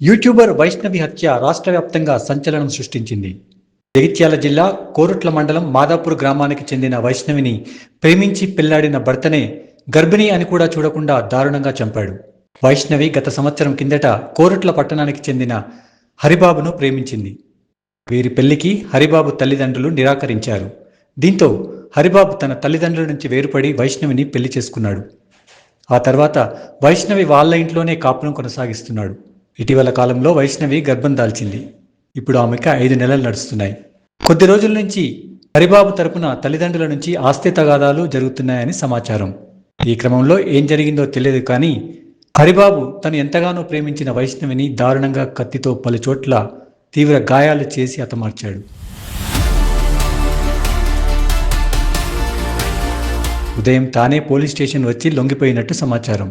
YouTuber Vaishnavi హత్య రాష్ట్ర వ్యాప్తంగా సంచలనం సృష్టించింది. జగిత్యాల జిల్లా కోరుట్ల మండలం మాదాపూర్ గ్రామానికి చెందిన వైష్ణవిని ప్రేమించి పెళ్లాడిన భర్తనే గర్భిణి అని కూడా చూడకుండా దారుణంగా చంపాడు. వైష్ణవి గత సంవత్సరం కిందట కోరుట్ల పట్టణానికి చెందిన హరిబాబును ప్రేమించింది. వీరి పెళ్లికి హరిబాబు తల్లిదండ్రులు నిరాకరించారు. దీంతో హరిబాబు తన తల్లిదండ్రుల నుంచి వేరుపడి వైష్ణవిని పెళ్లి చేసుకున్నాడు. ఆ తర్వాత వైష్ణవి వాళ్ళ ఇంట్లోనే కాపురం కొనసాగిస్తున్నాడు. ఇటీవల కాలంలో వైష్ణవి గర్భం దాల్చింది. ఇప్పుడు ఆమెకు 5 నెలలు నడుస్తున్నాయి. కొద్ది రోజుల నుంచి హరిబాబు తరపున తల్లిదండ్రుల నుంచి ఆస్తి తగాదాలు జరుగుతున్నాయని సమాచారం. ఈ క్రమంలో ఏం జరిగిందో తెలియదు కానీ హరిబాబు తను ఎంతగానో ప్రేమించిన వైష్ణవిని దారుణంగా కత్తితో పలుచోట్ల తీవ్ర గాయాలు చేసి హతమార్చాడు. ఉదయం తానే పోలీస్ స్టేషన్ వచ్చి లొంగిపోయినట్టు సమాచారం.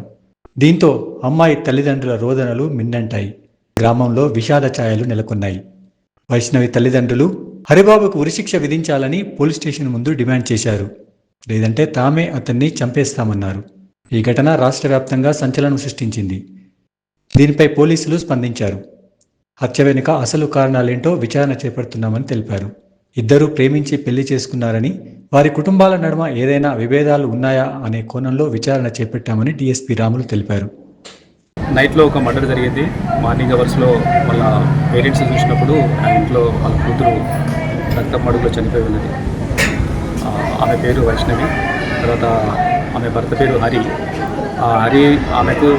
దీంతో అమ్మాయి తల్లిదండ్రుల రోదనలు మిన్నంటాయి. గ్రామంలో విషాద ఛాయలు నెలకొన్నాయి. వైష్ణవి తల్లిదండ్రులు హరిబాబుకు ఉరిశిక్ష విధించాలని పోలీస్ స్టేషన్ ముందు డిమాండ్ చేశారు. లేదంటే తామే అతన్ని చంపేస్తామన్నారు. ఈ ఘటన రాష్ట్ర వ్యాప్తంగా సంచలనం సృష్టించింది. దీనిపై పోలీసులు స్పందించారు. హత్య వెనుక అసలు కారణాలేంటో విచారణ చేపడుతున్నామని తెలిపారు. ఇద్దరూ ప్రేమించి పెళ్లి చేసుకున్నారని, వారి కుటుంబాల నడుమ ఏదైనా విభేదాలు ఉన్నాయా అనే కోణంలో విచారణ చేపట్టామని డీఎస్పీ రాములు తెలిపారు. నైట్లో ఒక మర్డర్ జరిగింది. మార్నింగ్ అవర్స్లో వాళ్ళ పేరెంట్స్ చూసినప్పుడు ఆ ఇంట్లో వాళ్ళ కూతురు రక్తం మడుగులో చనిపోయి ఉన్నది. ఆమె పేరు వైష్ణవి. తర్వాత ఆమె భర్త పేరు హరి. హరి ఆమెకు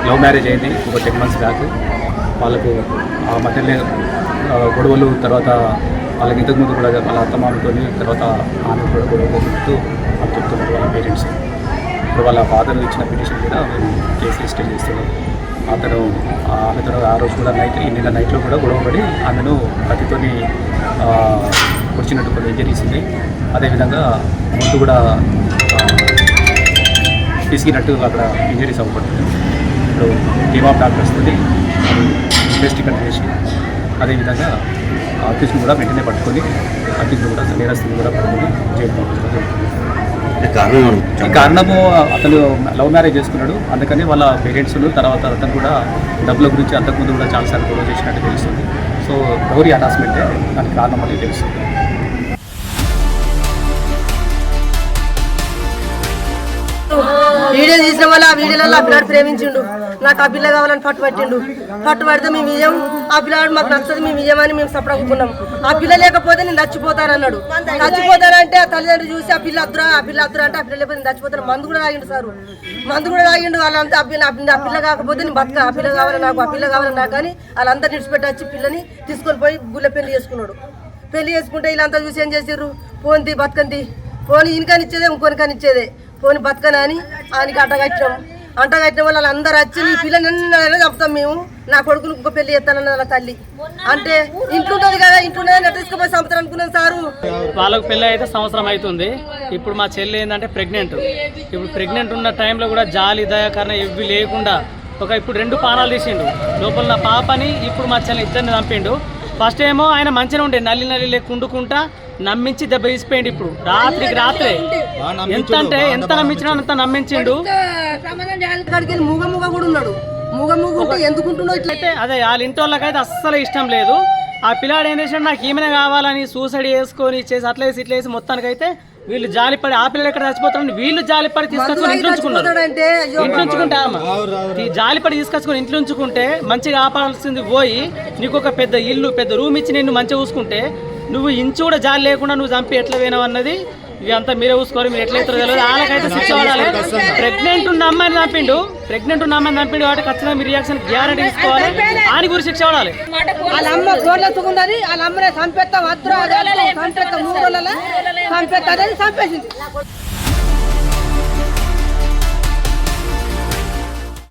లవ్ మ్యారేజ్ అయింది ఒక 10 months బ్యాక్. వాళ్ళకు ఆ మధ్యలో గొడవలు, తర్వాత వాళ్ళకి ఇంతకుముందు కూడా వాళ్ళ అత్తమామతో తర్వాత ఆమె కూడా గొడవలు చెప్తూ వాళ్ళు చెప్తున్నారు వాళ్ళ పేరెంట్స్. ఇప్పుడు వాళ్ళ ఫాదర్ ఇచ్చిన పిటిషన్ కూడా మేము కేసు రిజిస్టర్ చేస్తున్నాం. ఆమెతో ఆ రోజు కూడా నిన్న నైట్లో కూడా గొడవపడి ఆమెను కత్తితోని పొడిచినట్టు కొన్ని ఇంజరీస్ ఉన్నాయి. అదేవిధంగా ముందు కూడా పిసికినట్టు అక్కడ ఇంజరీస్ అవ్వబడుతుంది. ఇప్పుడు టీమ్ ఆఫ్ డాక్టర్స్ తోటి ఇన్వెస్టిగేట్ చేసి అదేవిధంగా అక్యూజ్ని కూడా వెంటనే పట్టుకొని అక్యూజ్ని కూడా నేరస్తుని కూడా పట్టుకొని జైలు కారణము అతను లవ్ మ్యారేజ్ చేసుకున్నాడు. అందుకని వాళ్ళ పేరెంట్స్ తర్వాత అతను కూడా డబ్బుల గురించి అంతకుముందు కూడా చాలాసార్లు గొడవ చేసినట్టు తెలుస్తుంది. సో డౌరీ అటాచ్మెంటే దానికి కారణం అనేది తెలుస్తుంది. వీడియో తీసిన వల్ల ఆ వీడియోలలో ఆ పిల్లాడు ప్రేమించిండు. నాకు ఆ పిల్ల కావాలని పట్టుబట్టిండు. పట్టుబడితే మేము విజయం, ఆ పిల్లాడు మాకు నచ్చదు, మేము విజయమని మేము సపడకున్నాం. ఆ పిల్ల లేకపోతే నేను చచ్చిపోతానన్నాడు. చచ్చిపోతానంటే ఆ తల్లిదండ్రులు చూసి ఆ పిల్ల అద్దురా అంటే ఆ పిల్ల లేకపోతే నేను చచ్చిపోతాను. మందు కూడా తాగిండు సారు, మందు కూడా తాగిండు. వాళ్ళంతా ఆ పిల్ల కాకపోతే నేను బతక, ఆ పిల్ల కావాలి నాకు, ఆ పిల్ల కావాలి నాకు అని వాళ్ళంతా నిడిచిపెట్టి వచ్చి పిల్లని తీసుకొని పోయి గుళ్ళ పెళ్లి చేసుకున్నాడు. పెళ్లి చేసుకుంటే వీళ్ళంతా చూసి ఏం చేసారు, పోని బతకంతి, పోని ఇనికానిచ్చేదే ఇంకొనికానిచ్చేదే, పోని బతకనని ఆయనకి అంటగట్టడం వల్ల వాళ్ళందరూ వచ్చి నీ పిల్లని చెప్తాం మేము, నా కొడుకుని ఇంకో పెళ్లి చేస్తానన్న వాళ్ళ తల్లి అంటే ఇంట్లో ఉంటుంది కదా, ఇంట్లో తీసుకుపోయి సంవత్సరం అనుకున్నాం సారు. వాళ్ళకు పెళ్ళి అయితే సంవత్సరం అవుతుంది. ఇప్పుడు మా చెల్లి ఏంటంటే ప్రెగ్నెంట్. ఇప్పుడు ప్రెగ్నెంట్ ఉన్న టైంలో కూడా జాలి దయాకరణ ఇవి లేకుండా ఇప్పుడు 2 పానాలు తీసిండు లోపల నా పాపని. ఇప్పుడు మా చెల్లి ఇద్దరిని చంపిండు. ఫస్ట్ ఏమో ఆయన మంచిగా ఉండే నల్లి లేకుండుకుంటా నమ్మించి దెబ్బ తీసిపోయిండు. ఇప్పుడు రాత్రికి రాత్రే ఎంత నమ్మించినా అంత నమ్మించిండు. మూగ కూడా ఉన్నాడు. మూగ ఎందుకుంటున్నావు ఇట్లయితే అదే వాళ్ళ ఇంటి వాళ్ళకైతే అస్సలు ఇష్టం లేదు. ఆ పిల్లాడు ఏం చేసాడు, నాకు ఈమెనే కావాలని సూసైడ్ చేసుకొని చేసి అట్లేసి ఇట్లేసి మొత్తానికైతే వీళ్ళు జాలిపడి ఆ పిల్లలు ఎక్కడ చచ్చిపోతారని వీళ్ళు జాలిపడి తీసుకొచ్చుకొని ఇంట్లో ఉంచుకుంటే జాలిపడి తీసుకొచ్చుకొని ఇంట్లో ఉంచుకుంటే మంచిగా ఆపాల్సింది పోయి నీకు ఒక పెద్ద ఇల్లు పెద్ద రూమ్ ఇచ్చి నిన్ను మంచిగా చూసుకుంటే నువ్వు ఇంచు కూడా జాలి లేకుండా నువ్వు చంపి ఎట్లా పోయినావు అన్నది ఇవి అంతా మీరే చూసుకోవాలి. మీరు ఎట్లయితారో తెలియదు. వాళ్ళకైతే శిక్ష పడాలి. ప్రెగ్నెంట్ ఉన్న అమ్మాయిని చంపిండు కాబట్టి ఖచ్చితంగా మీ రియాక్షన్ గ్యారెంటీ తీసుకోవాలి. ఆయన గురి శిక్ష పడాలి. వాళ్ళ అమ్మ గోడలెత్తుకుందని వాళ్ళ అమ్మనే చంపేస్తా 3 రోజులలో చంపేస్తా అనేది చంపేసింది.